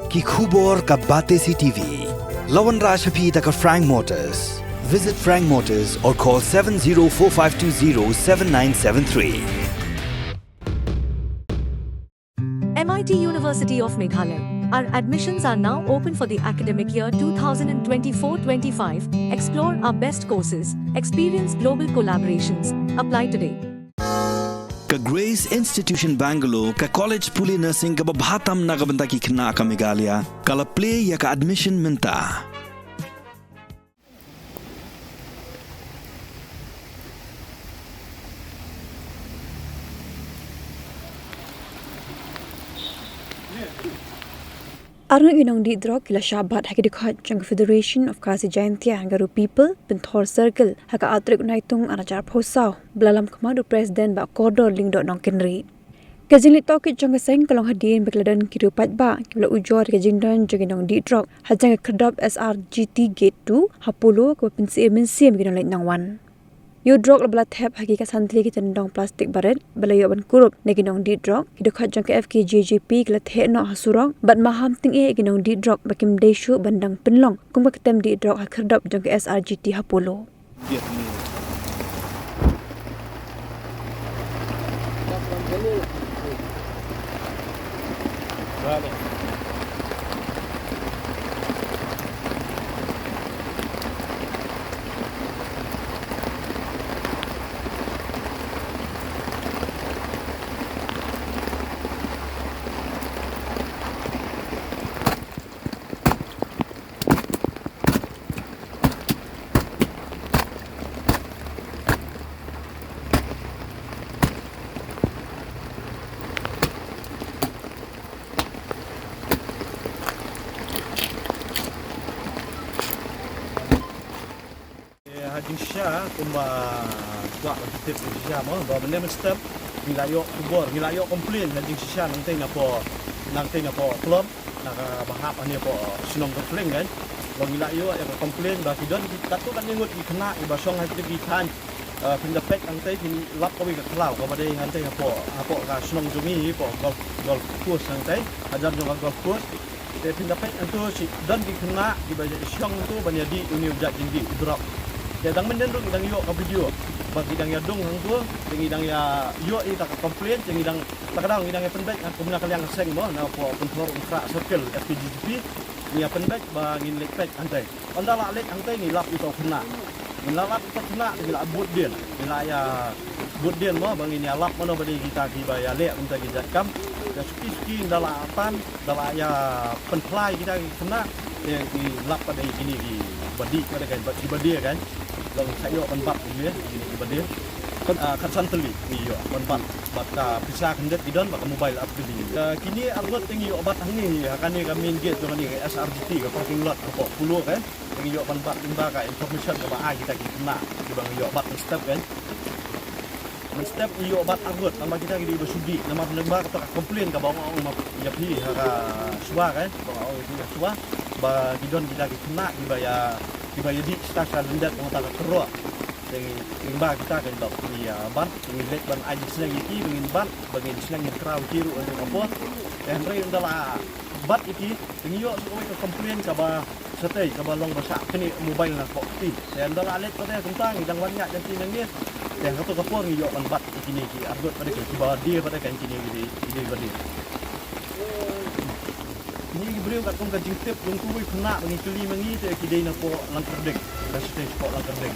ki khubor ka Bate CTV. Lawan Rashaphi taka Frank Motors. Visit Frank Motors or call 7045207973. MIT University of Meghalaya. Our admissions are now open for the academic year 2024-25. Explore our best courses. Experience global collaborations. Apply today. Ka Grace Institution Bangalore ka College Puli Nursing ka babhatam na kabanta ki khna ka Meghalaya kala play ya ka admission minta. Arung inong di drog kila shabat haki dikhat jang Federation of Kasi Jaintia hangaru people Pinthor Circle haka atrik naitung anajar phosau belalam kemadu presiden ba kodor lingdok nong kenri. Kajing li tokit jang seng kalong hadin bekladan kiru patba kibla ujor kajing dan jang inong di drog hajang kedop SRGT Gate 2 hapulo ke pensi mensim ginong lait nang wan. Yo drog la blat hep haki ka santli ki tendong plastik baret belayo ban kurup ne ginong di drog kidokhat jang FK JJP kila the no hasurong bat maham ting e ginong di drog bakim deshu bandang penlong kung baketem di drog hakerdap jang SRGT hapulo. Hadisha kumba kuat tip Hadisha mo ba benda step nilayo kubor nilayo komplain Hadisha nang tay na po club nakabahap ani po sinong komplain kan lo nilayo komplain ba kidon kita tu kan ngut ikna ibasong hati gitan pindapek ang tay tin lap ko ka klaw ko badai han tay po ka sinong jumi po golf course ang tay hajar jong golf course te pindapek ang tu si don gikna ibaja siong tu banyadi uni ujak jindi drop ya dang menden ru idang yo ka video bagi idang ya dong hang tu idang ya yo i tak komplain idang takadang idang ya penbaik aku mena kaliang seng mo na po Pinthor Ultra Circle FPGP ni ya penbaik ba ngin lekpek antai ondala lek antai ni lap itu kena menlap itu kena bila bud dia bila ya bud dia mo bang ini lap mana bagi kita ki ba ya lek untuk kita kam ya suki dala atan dala ya penplai kita kena yang di lap pada ini di badi pada kan badi kan long sayo banbat ini di badi kan santeli ni yo banbat baka bisa kendet idon baka mobile app ini kini argot tinggi obat ini akan ni kami gate dengan ni SRGT ke parking lot ke pulau kan tinggi yo banbat timba ka information ke ba kita kena di bang yo obat step kan step yo obat argot tambah kita di bersudi nama penembak atau komplain ke bawang ya pi ha suwa kan bawang itu suwa ba gidon kita kena dibaya di stasiun rendat mata kerok yang ba kita kan dok ni ban ni lek ban aji senang iki bengin ban bengin senang kraw tiru untuk apa yang rei adalah bat iki tingyo so ko komplain ka ba setay ka ba long basa kini mobile na ko ti yang adalah alet pada tentang idang banyak dan tinang ni yang satu kapor ni yo ban bat iki ni ki argot pada ki ba dia pada kan kini ini badi ini beliau kat kong kancing tip yung kuwi kena bagi keli mangi te kidai na po lang kerdek da stage po lang kerdek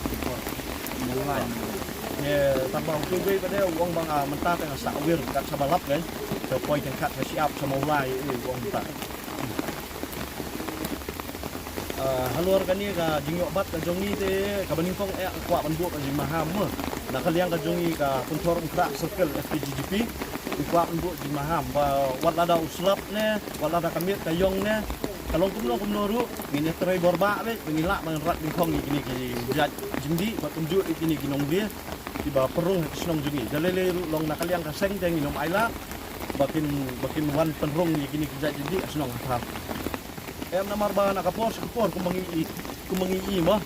mulai ya tambah kuwi pada wong bang mentah teng sak wir kat sabalap kan so point yang kat siap sama mulai wong mentah halor kan ni ka jingyo bat ka jongi te ka baningkong kwa banbu ka jing maham na kaliang ka jongi ka Pinthor Ultra Circle FPGP kuat untuk di maham wat ada uslap ne wat ada kamit kayong ne kalau kumno ru ngine trai borba le ngila mangrat bingkong ini jat jindi bat tunjuk ini ginong dia tiba perung senong jungi dalele long nakaliang kaseng teng inom aila bakin wan penrung ini jat jindi senong ha em namar ba nakapor kumangi mah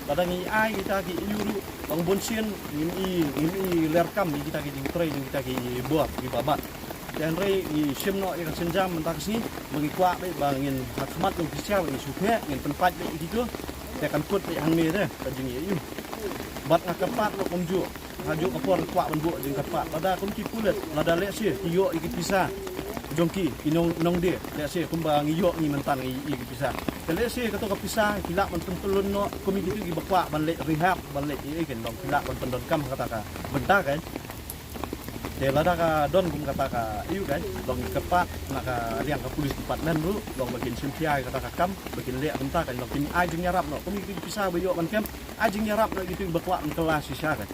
kadang i ai kita ki yuru bang bonsian ini lerkam kita ki training kita ki buat di babat dan rei i simno i senjam mentak sini bagi kuat bangin hakmat yang bisa bagi suka yang tempat gitu dia akan put di hanmi deh tajing iu bat ngakapat lo komju haju kapor kuat benbuk jeung kapat lada kumki kulit lada lek sih iyo iki pisah jongki inong nong dia lek sih kumbang iyo ni mentan iki pisah lek sih kato kapisah kilak menten telun no kumi gitu gi bakwa banlek rehab banlek iki kan dong kilak ben pendon kam kata ka bentar kan de lada ka don kum kata ka iu kan dong kapat nak ka liang ka polis tempat nan lu dong bagian simpiai kata ka kam bagian lek bentar kan dong kini ai jeung nyarap no kumi gitu pisah bayo kan kam ai jeung nyarap no gitu bakwa kelas sisa kan